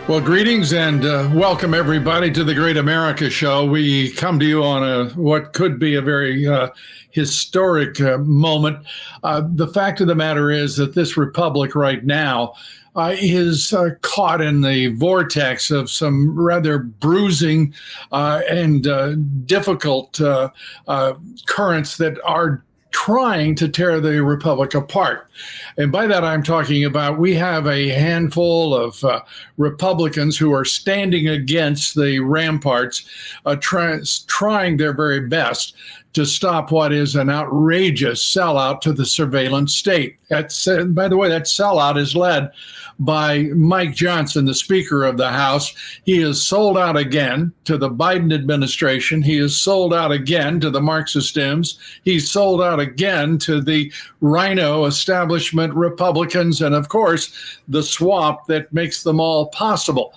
Well, greetings and welcome everybody to the Great America Show. We come to you on what could be a very historic moment. The fact of the matter is that this republic right now is caught in the vortex of some rather bruising and difficult currents that are trying to tear the republic apart. And by that, I'm talking about we have a handful of Republicans who are standing against the ramparts, trying their very best to stop what is an outrageous sellout to the surveillance state. By the way, that sellout is led by Mike Johnson, the Speaker of the House. He is sold out again to the Biden administration. He is sold out again to the Marxist Dems. He's sold out again to the Rhino establishment Republicans, and of course, the swamp that makes them all possible.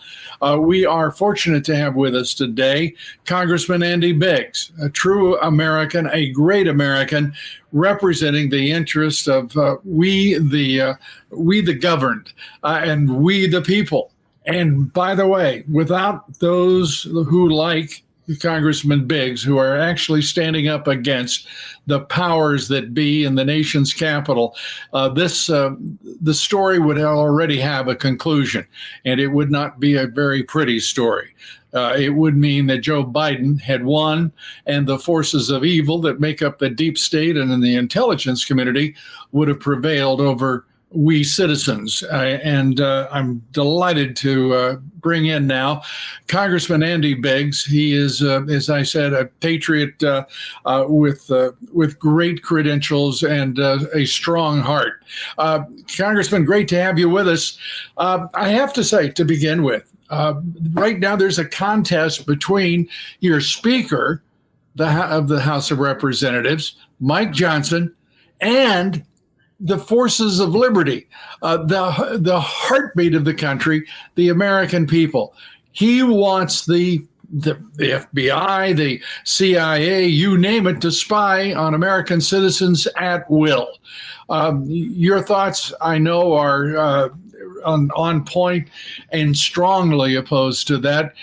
We are fortunate to have with us today Congressman Andy Biggs, a true American, a great American, representing the interests of we the governed and we the people. And by the way, without those who like Congressman Biggs, who are actually standing up against the powers that be in the nation's capital, the story would already have a conclusion, and it would not be a very pretty story. It would mean that Joe Biden had won, and the forces of evil that make up the deep state and in the intelligence community would have prevailed over we citizens. I'm delighted to bring in now Congressman Andy Biggs. He is, as I said, a patriot with great credentials and a strong heart. Congressman, great to have you with us. I have to say, to begin with, right now there's a contest between your Speaker of the House of Representatives, Mike Johnson, and the forces of liberty, the heartbeat of the country, the American people. He wants the FBI, the CIA, you name it, to spy on American citizens at will. Your thoughts, I know, are on point and strongly opposed to that.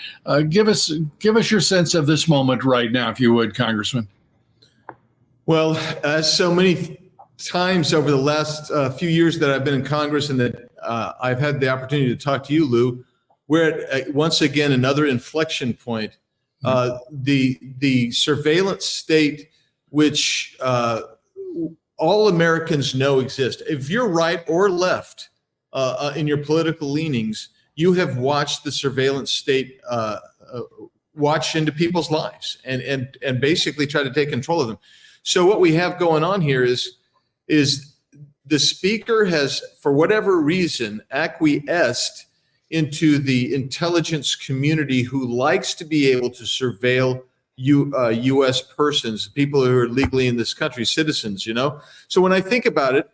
Give us your sense of this moment right now, if you would, Congressman. Well, as so many times over the last few years that I've been in Congress and that I've had the opportunity to talk to you, Lou, we're at once again another inflection point. The surveillance state, which all Americans know exists. If you're right or left in your political leanings, you have watched the surveillance state watch into people's lives and basically try to take control of them. So what we have going on here is the Speaker has, for whatever reason, acquiesced into the intelligence community who likes to be able to surveil U.S. persons, people who are legally in this country, citizens. So when I think about it,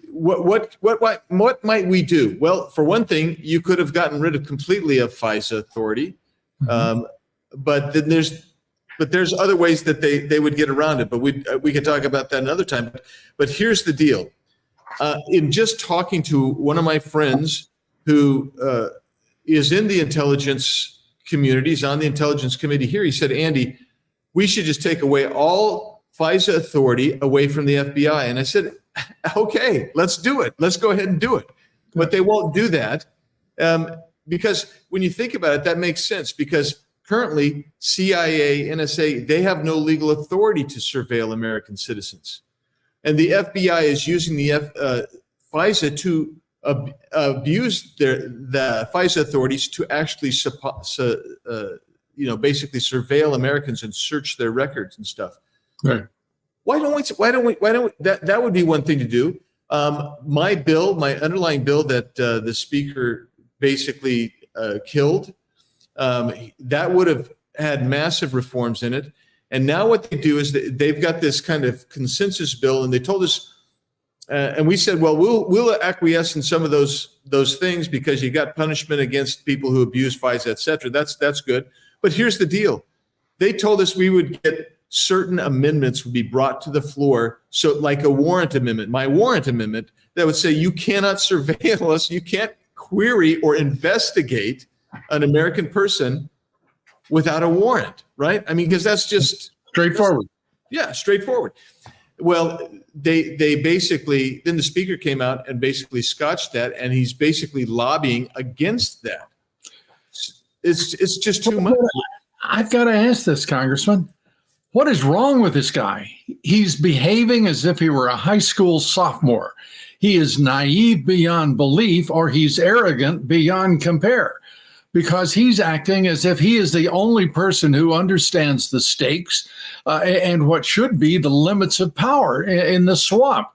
what might we do? Well, for one thing, you could have gotten rid of completely of FISA authority, but then there's other ways that they would get around it, but we could talk about that another time. But here's the deal. In just talking to one of my friends who is in the intelligence communities, on the intelligence committee here, he said, Andy, we should just take away all FISA authority away from the FBI. And I said, okay, let's do it. Let's go ahead and do it. But they won't do that because when you think about it, that makes sense because currently, CIA, NSA, they have no legal authority to surveil American citizens. And the FBI is using the FISA to abuse the FISA authorities to actually basically surveil Americans and search their records and stuff. Right. Why don't we that would be one thing to do. My underlying bill that the Speaker basically killed, that would have had massive reforms in it. And now what they do is they've got this kind of consensus bill, and they told us, and we said, well, we'll acquiesce in some of those things because you got punishment against people who abuse FISA, et cetera. That's good. But here's the deal. They told us we would get certain amendments would be brought to the floor. So like a warrant amendment, my warrant amendment, that would say you cannot surveil us, you can't query or investigate an American person without a warrant, right? I mean, because that's just straightforward. Straightforward. Well, they basically, then the speaker came out and basically scotched that, and he's basically lobbying against that. It's just too much. I've got to ask this, Congressman. What is wrong with this guy? He's behaving as if he were a high school sophomore. He is naive beyond belief, or he's arrogant beyond compare, because he's acting as if he is the only person who understands the stakes and what should be the limits of power in the swamp.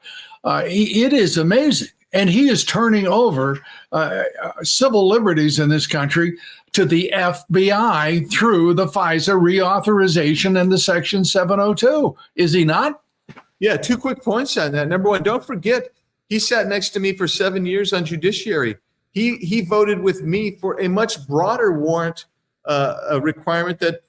It is amazing. And he is turning over civil liberties in this country to the FBI through the FISA reauthorization and the Section 702. Is he not? Yeah, 2 quick points on that. Number one, don't forget, he sat next to me for 7 years on judiciary. He voted with me for a much broader warrant requirement that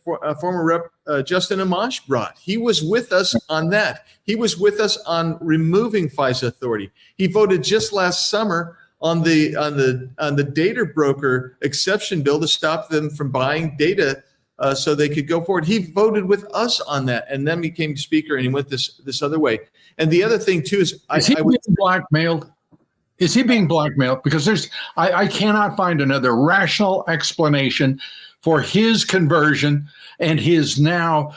former Rep. Justin Amash brought. He was with us on that. He was with us on removing FISA authority. He voted just last summer on the data broker exception bill to stop them from buying data so they could go forward. He voted with us on that, and then became speaker, and he went this other way. And the other thing too is he being blackmailed? Is he being blackmailed? Because I cannot find another rational explanation for his conversion and his now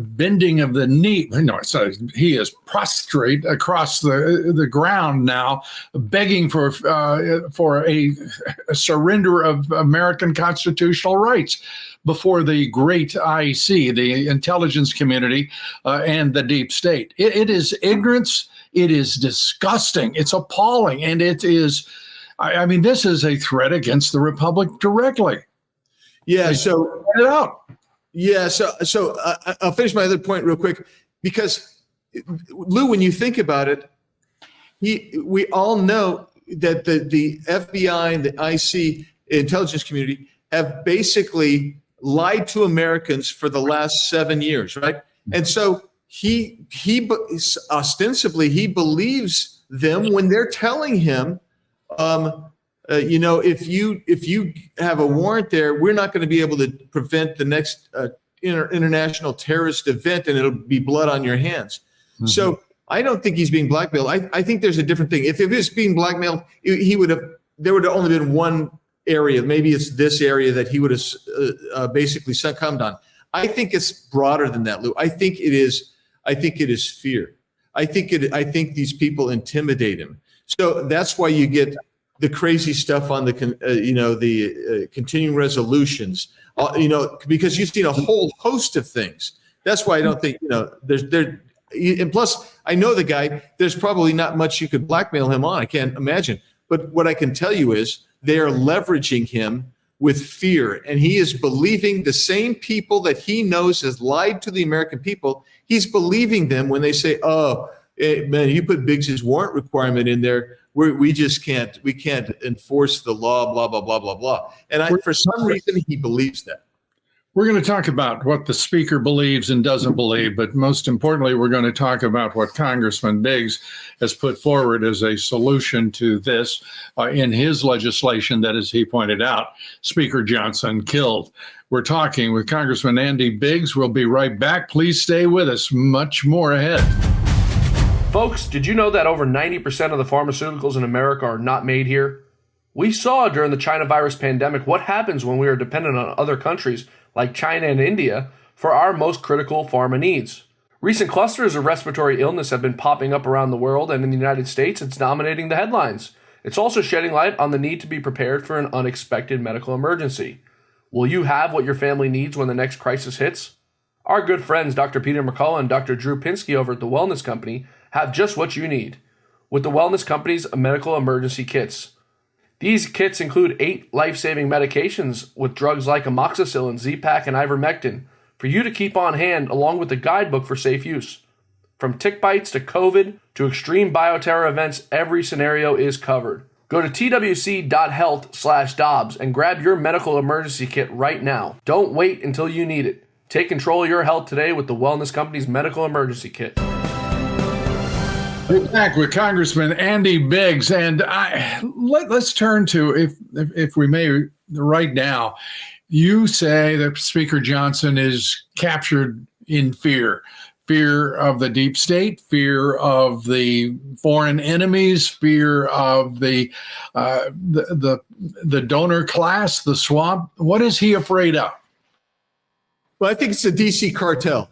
bending of the knee. No, he is prostrate across the ground now, begging for a surrender of American constitutional rights before the great IC, the intelligence community, and the deep state. It is ignorance. It is disgusting. It's appalling. And it is, I mean, this is a threat against the republic directly. Yeah. So get it out. Yeah. So I'll finish my other point real quick, because Lou, when you think about it, we all know that the FBI and the IC intelligence community have basically lied to Americans for the last 7 years, right? And so he ostensibly he believes them when they're telling him, if you have a warrant there, we're not going to be able to prevent the next international terrorist event, and it'll be blood on your hands. Mm-hmm. So I don't think he's being blackmailed. I think there's a different thing. If he was being blackmailed, there would have only been one area. Maybe it's this area that he would have basically succumbed on. I think it's broader than that, Lou. I think it is fear. I think these people intimidate him. So that's why you get the crazy stuff on the continuing resolutions, because you've seen a whole host of things. That's why I don't think, and plus I know the guy, there's probably not much you could blackmail him on. I can't imagine. But what I can tell you is they are leveraging him with fear, and he is believing the same people that he knows has lied to the American people. He's believing them when they say, "Oh, man, you put Biggs's warrant requirement in there. We can't enforce the law, blah, blah, blah, blah, blah." And for some reason, he believes that. We're going to talk about what the speaker believes and doesn't believe, but most importantly, we're going to talk about what Congressman Biggs has put forward as a solution to this in his legislation that, as he pointed out, Speaker Johnson killed. We're talking with Congressman Andy Biggs. We'll be right back. Please stay with us. Much more ahead. Folks, did you know that over 90% of the pharmaceuticals in America are not made here? We saw during the China virus pandemic what happens when we are dependent on other countries like China and India for our most critical pharma needs. Recent clusters of respiratory illness have been popping up around the world, and in the United States, it's dominating the headlines. It's also shedding light on the need to be prepared for an unexpected medical emergency. Will you have what your family needs when the next crisis hits? Our good friends Dr. Peter McCullough and Dr. Drew Pinsky over at The Wellness Company have just what you need with The Wellness Company's medical emergency kits. These kits include 8 life-saving medications with drugs like amoxicillin, Z-Pak, and ivermectin for you to keep on hand, along with a guidebook for safe use. From tick bites to COVID to extreme bioterror events, every scenario is covered. Go to twc.health/Dobbs and grab your medical emergency kit right now. Don't wait until you need it. Take control of your health today with The Wellness Company's medical emergency kit. We're back with Congressman Andy Biggs, and let's turn to, if we may, right now. You say that Speaker Johnson is captured in fear of the deep state, fear of the foreign enemies, fear of the donor class, the swamp. What is he afraid of? Well, I think it's the DC cartel.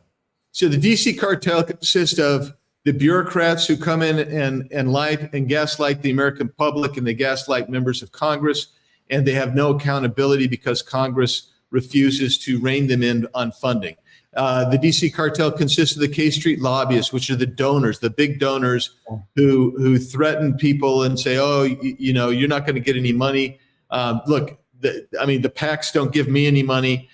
So the DC cartel consists of the bureaucrats who come in and lie and gaslight the American public, and they gaslight members of Congress, and they have no accountability because Congress refuses to rein them in on funding. The DC cartel consists of the K Street lobbyists, which are the donors, the big donors who threaten people and say, "Oh, you're not going to get any money." Look, the PACs don't give me any money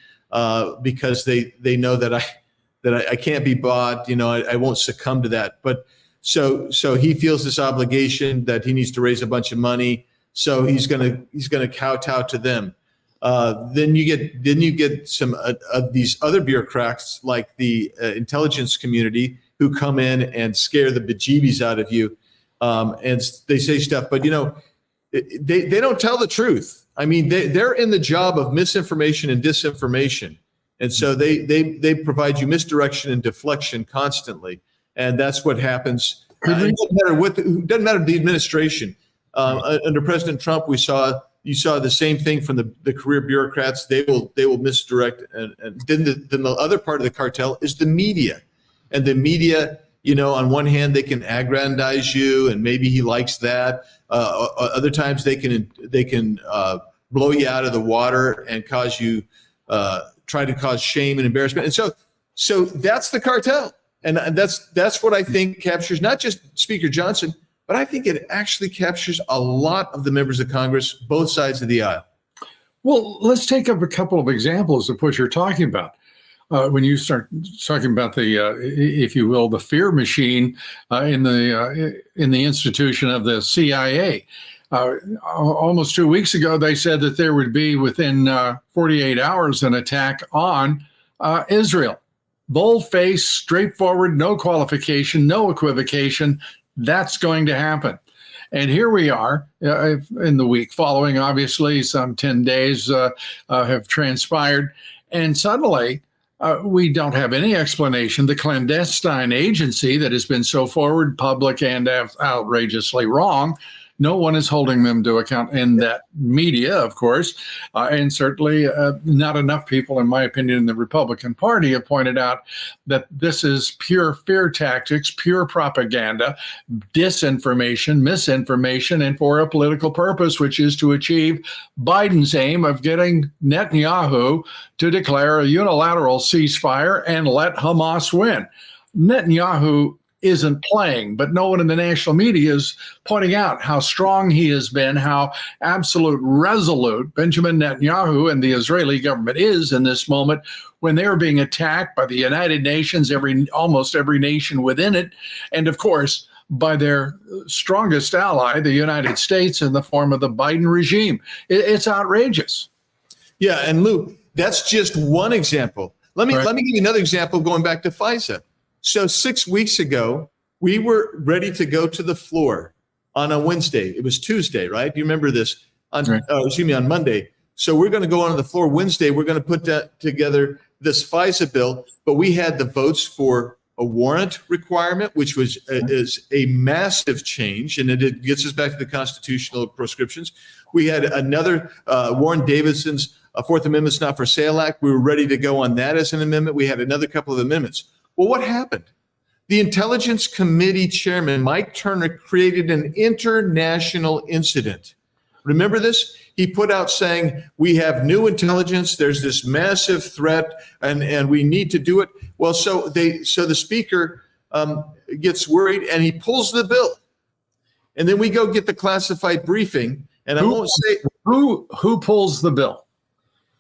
because they know that I can't be bought. I won't succumb to that. But so he feels this obligation that he needs to raise a bunch of money. So he's gonna kowtow to them. Then you get some of these other bureaucrats like the intelligence community who come in and scare the bejeebies out of you, and they say stuff, but they don't tell the truth. I mean, they're in the job of misinformation and disinformation, and so they provide you misdirection and deflection constantly, and that's what happens. It doesn't matter the administration. Under President Trump, you saw the same thing from the career bureaucrats. They will misdirect, and then the other part of the cartel is the media, and the media. On one hand, they can aggrandize you, and maybe he likes that. Other times, they can blow you out of the water and try to cause shame and embarrassment. And so that's the cartel, and that's what I think captures not just Speaker Johnson, but I think it actually captures a lot of the members of Congress, both sides of the aisle. Well, let's take up a couple of examples of what you're talking about. When you start talking about the, if you will, the fear machine in the institution of the CIA. Almost 2 weeks ago, they said that there would be within 48 hours an attack on Israel. Bold-faced, straightforward, no qualification, no equivocation. That's going to happen. And here we are in the week following, obviously, some 10 days have transpired. And suddenly, we don't have any explanation. The clandestine agency that has been so forward, public, and outrageously wrong, no one is holding them to account in that media, of course, and certainly not enough people, in my opinion, in the Republican Party have pointed out that this is pure fear tactics, pure propaganda, disinformation, misinformation, and for a political purpose, which is to achieve Biden's aim of getting Netanyahu to declare a unilateral ceasefire and let Hamas win. Netanyahu isn't playing, but no one in the national media is pointing out how strong he has been, how absolute resolute Benjamin Netanyahu and the Israeli government is in this moment when they're being attacked by the United Nations, almost every nation within it, and of course, by their strongest ally, the United States, in the form of the Biden regime. It's outrageous. Yeah, and Lou, that's just one example. Let me give you another example going back to FISA. So 6 weeks ago, we were ready to go to the floor on a Wednesday. It was Tuesday, right? You remember this? On Monday. So we're going to go on the floor Wednesday. We're going to put together this FISA bill, but we had the votes for a warrant requirement, which is a massive change, and it gets us back to the constitutional prescriptions. We had another Warren Davidson's Fourth Amendment's Not for Sale Act. We were ready to go on that as an amendment. We had another couple of amendments. Well, what happened? The Intelligence Committee Chairman, Mike Turner, created an international incident. Remember this? He put out saying, we have new intelligence, there's this massive threat, and we need to do it. Well, so the speaker gets worried, and he pulls the bill. And then we go get the classified briefing, and I won't say— Who pulls the bill?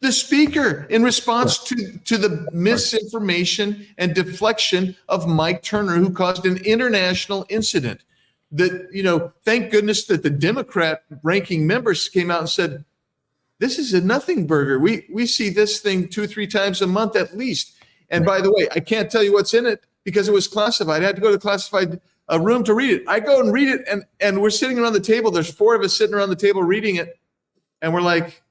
The speaker, in response to the misinformation and deflection of Mike Turner, who caused an international incident. That, thank goodness that the Democrat ranking members came out and said, this is a nothing burger. We see this thing 2-3 times a month at least. And by the way, I can't tell you what's in it because it was classified. I had to go to the classified room to read it. I go and read it, and we're sitting around the table. There's 4 of us sitting around the table reading it, and we're like,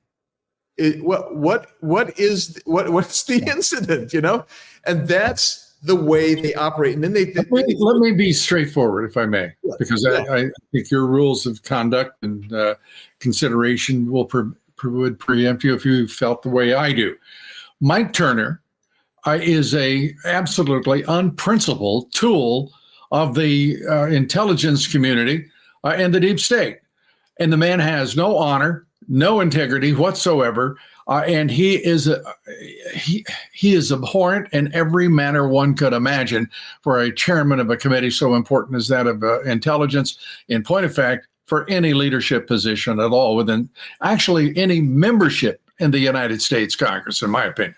what's the incident, And that's the way they operate. And then let me be straightforward, if I may, because I think your rules of conduct and consideration would preempt you if you felt the way I do. Mike Turner is a absolutely unprincipled tool of the intelligence community and the deep state. And the man has no honor, no integrity whatsoever. And he is abhorrent in every manner one could imagine for a chairman of a committee so important as that of intelligence. In point of fact, for any leadership position at all within actually any membership in the United States Congress, in my opinion.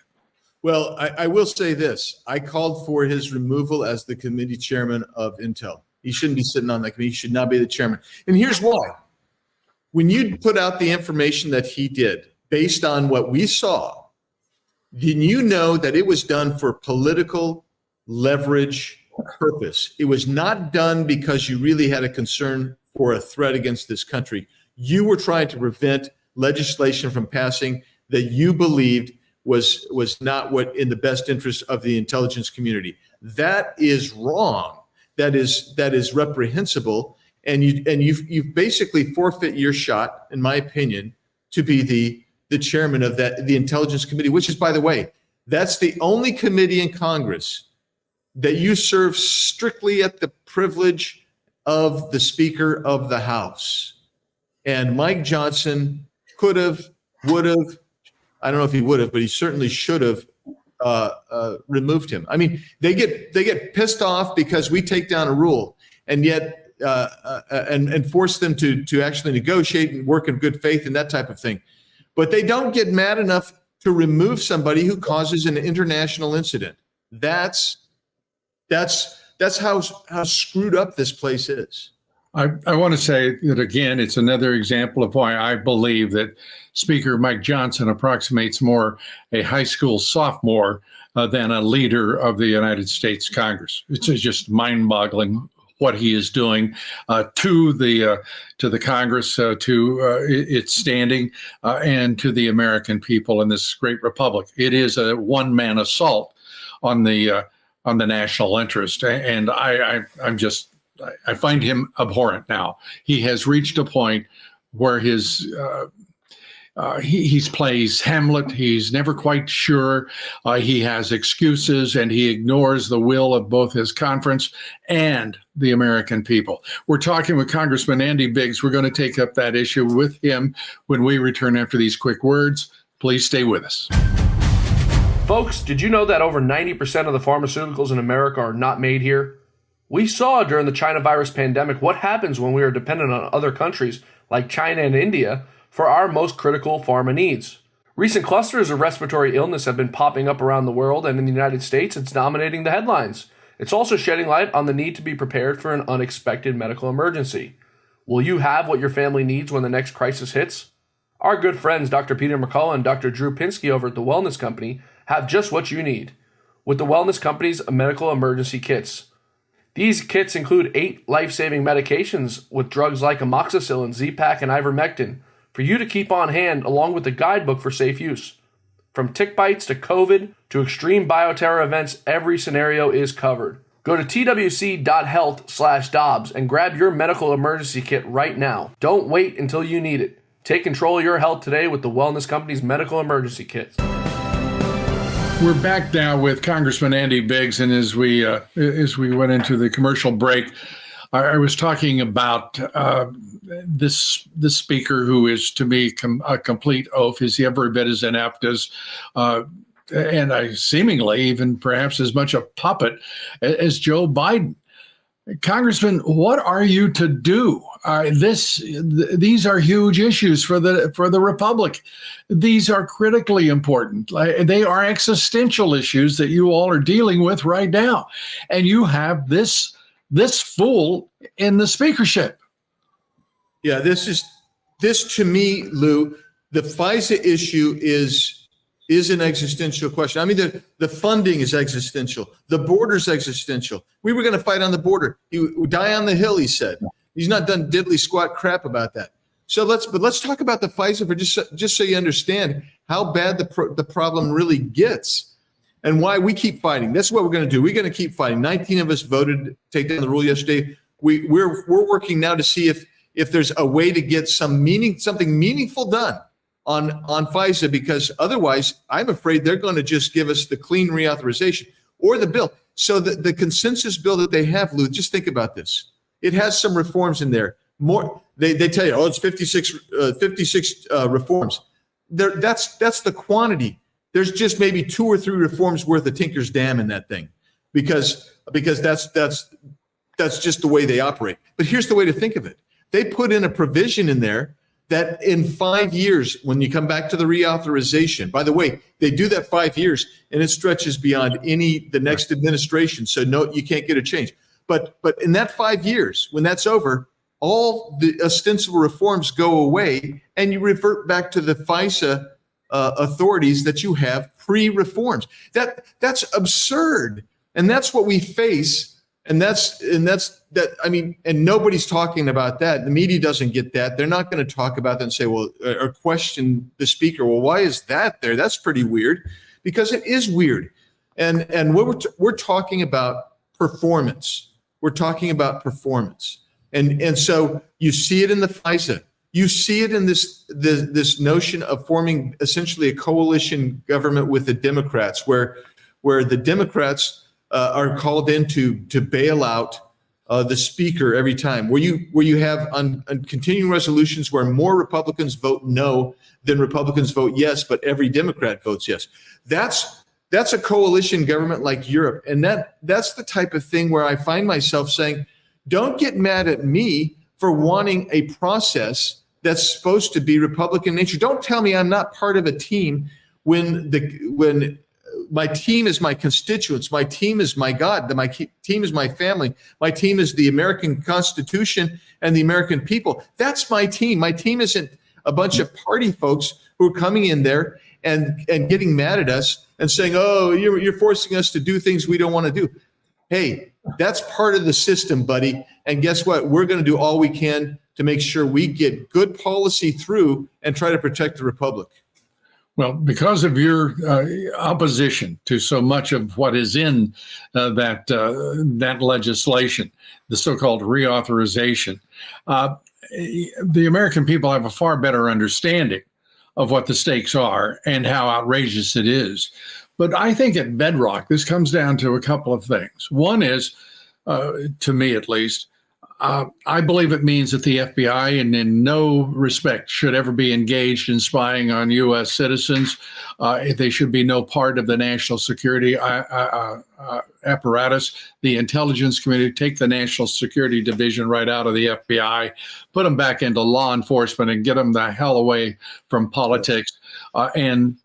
Well, I will say this. I called for his removal as the committee chairman of Intel. He shouldn't be sitting on that committee. He should not be the chairman. And here's why. When you put out the information that he did, based on what we saw, then you know that it was done for political leverage purpose. It was not done because you really had a concern for a threat against this country. You were trying to prevent legislation from passing that you believed was not what in the best interest of the intelligence community. That is wrong. That is reprehensible. And you've basically forfeit your shot, in my opinion, to be the chairman of the Intelligence Committee, which is, by the way, that's the only committee in Congress that you serve strictly at the privilege of the Speaker of the House. And Mike Johnson could have, would have, I don't know if he would have, but he certainly should have removed him. I mean, they get pissed off because we take down a rule, and yet and force them to actually negotiate and work in good faith and that type of thing. But they don't get mad enough to remove somebody who causes an international incident. That's how screwed up this place is. I want to say that, again, it's another example of why I believe that Speaker Mike Johnson approximates more a high school sophomore than a leader of the United States Congress. It's just mind-boggling what he is doing to the Congress, to its standing, and to the American people in this great republic. It is a one-man assault on the national interest, and I find him abhorrent now. He has reached a point where he plays Hamlet. He's never quite sure. He has excuses, and he ignores the will of both his conference and the American people. We're talking with Congressman Andy Biggs. We're going to take up that issue with him when we return after these quick words. Please stay with us. Folks, did you know that over 90% of the pharmaceuticals in America are not made here? We saw during the China virus pandemic what happens when we are dependent on other countries like China and India for our most critical pharma needs. Recent clusters of respiratory illness have been popping up around the world, and in the United States, it's dominating the headlines. It's also shedding light on the need to be prepared for an unexpected medical emergency. Will you have what your family needs when the next crisis hits? Our good friends Dr. Peter McCullough and Dr. Drew Pinsky over at The Wellness Company have just what you need with The Wellness Company's medical emergency kits. These kits include 8 life-saving medications with drugs like amoxicillin, Z-Pak, and ivermectin for you to keep on hand, along with the guidebook for safe use. From tick bites to COVID to extreme bioterror events, every scenario is covered. Go to twc.health/Dobbs and grab your medical emergency kit right now. Don't wait until you need it. Take control of your health today with the Wellness Company's medical emergency kits. We're back now with Congressman Andy Biggs, and as we went into the commercial break, I was talking about this speaker who is, to me, a complete oaf. Is he every bit as inept as, and I seemingly even perhaps as much a puppet as Joe Biden? Congressman, what are you to do? These are huge issues for the Republic. These are critically important. They are existential issues that you all are dealing with right now, and you have this fool in the speakership. Yeah, this to me, Lou, the FISA issue is is an existential question. I mean, the funding is existential. The border's existential. We were going to fight on the border. You die on the hill, he said. He's not done diddly squat crap about that. So let's talk about the FISA for just so you understand how bad the problem really gets and why we keep fighting. That's what we're going to do. We're going to keep fighting. 19 of us voted to take down the rule yesterday. We're working now to see if there's a way to get something meaningful done on FISA, because otherwise I'm afraid they're going to just give us the clean reauthorization or the bill. So the consensus bill that they have, Lou, just think about this. It has some reforms in there. More, they tell you, it's 56 reforms. That's the quantity. There's just maybe 2 or 3 reforms worth of Tinker's Dam in that thing, because that's just the way they operate. But here's the way to think of it. They put in a provision in there that in 5 years, when you come back to the reauthorization, by the way, they do that 5 years and it stretches beyond the next administration. So no, you can't get a change. But in that 5 years, when that's over, all the ostensible reforms go away and you revert back to the FISA authorities that you have pre-reforms. That's absurd. And that's what we face. And that's I mean, and nobody's talking about that. The media doesn't get that. They're not going to talk about that and say, well, or question the speaker. Well, why is that there? That's pretty weird, because it is weird. And we're talking about performance. We're talking about performance. And so you see it in the FISA. You see it in this notion of forming essentially a coalition government with the Democrats, where the Democrats are called in to bail out the speaker every time, where you have on continuing resolutions where more Republicans vote no than Republicans vote yes, but every Democrat votes yes. That's a coalition government like Europe. And that's the type of thing where I find myself saying, don't get mad at me for wanting a process that's supposed to be Republican nature. Don't tell me I'm not part of a team when my team is my constituents, my team is my God, my team is my family, my team is the American Constitution and the American people. That's my team. My team isn't a bunch of party folks who are coming in there and getting mad at us and saying, oh, you're forcing us to do things we don't want to do. Hey, that's part of the system, buddy. And guess what? We're going to do all we can to make sure we get good policy through and try to protect the republic. Well, because of your opposition to so much of what is in that legislation, the so-called reauthorization, the American people have a far better understanding of what the stakes are and how outrageous it is. But I think at bedrock, this comes down to a couple of things. One is, to me at least, I believe it means that the FBI in no respect should ever be engaged in spying on U.S. citizens. They should be no part of the national security apparatus. The intelligence community, take the National Security Division right out of the FBI, put them back into law enforcement and get them the hell away from politics. And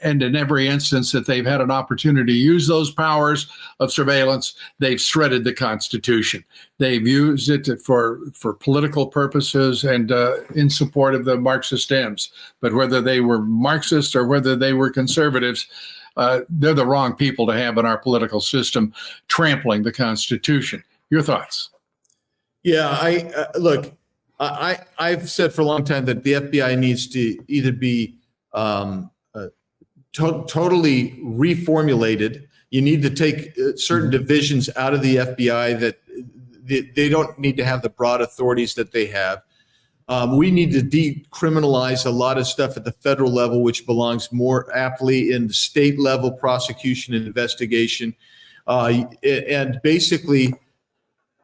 in every instance that they've had an opportunity to use those powers of surveillance, they've shredded the Constitution. They've used it for political purposes and in support of the Marxist Dems. But whether they were Marxists or whether they were conservatives, they're the wrong people to have in our political system trampling the Constitution. Your thoughts? Yeah, look, I've said for a long time that the FBI needs to either be totally reformulated. You need to take certain divisions out of the FBI that they don't need to have the broad authorities that they have. We need to decriminalize a lot of stuff at the federal level, which belongs more aptly in the state level prosecution and investigation. And basically,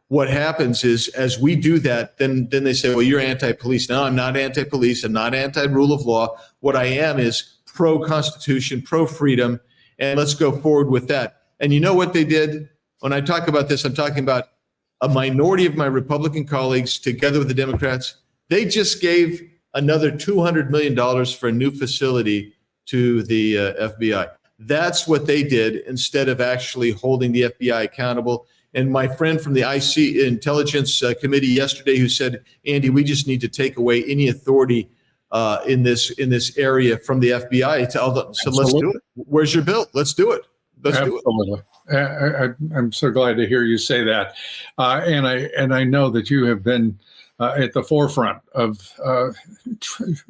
what happens is, as we do that, then they say, well, you're anti-police. No, I'm not anti-police. I'm not anti-rule of law. What I am is pro-Constitution, pro-freedom, and let's go forward with that. And you know what they did? When I talk about this, I'm talking about a minority of my Republican colleagues together with the Democrats. They just gave another $200 million for a new facility to the FBI. That's what they did instead of actually holding the FBI accountable. And my friend from the IC Intelligence Committee yesterday who said, Andy, we just need to take away any authority in this area from the FBI. So let's do it. Where's your bill? Let's do it. Let's do it. I'm so glad to hear you say that, and I know that you have been at the forefront of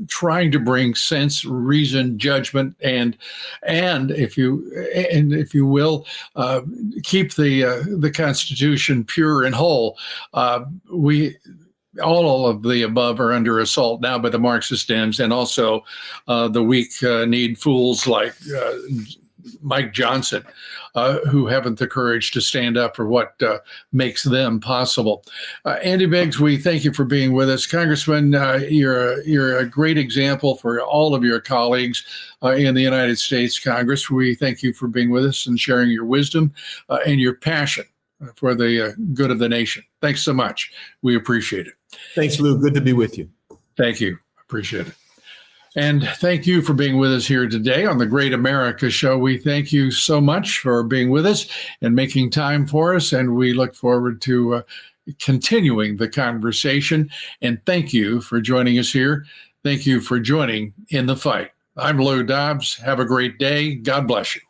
trying to bring sense, reason, judgment, and if you will, keep the Constitution pure and whole. All of the above are under assault now by the Marxist Dems, and also the weak-kneed fools like Mike Johnson, who haven't the courage to stand up for what makes them possible. Andy Biggs, we thank you for being with us. Congressman, you're a great example for all of your colleagues in the United States Congress. We thank you for being with us and sharing your wisdom and your passion for the good of the nation. Thanks so much. We appreciate it. Thanks, Lou. Good to be with you. Thank you. Appreciate it. And thank you for being with us here today on the Great America Show. We thank you so much for being with us and making time for us. And we look forward to continuing the conversation. And thank you for joining us here. Thank you for joining in the fight. I'm Lou Dobbs. Have a great day. God bless you.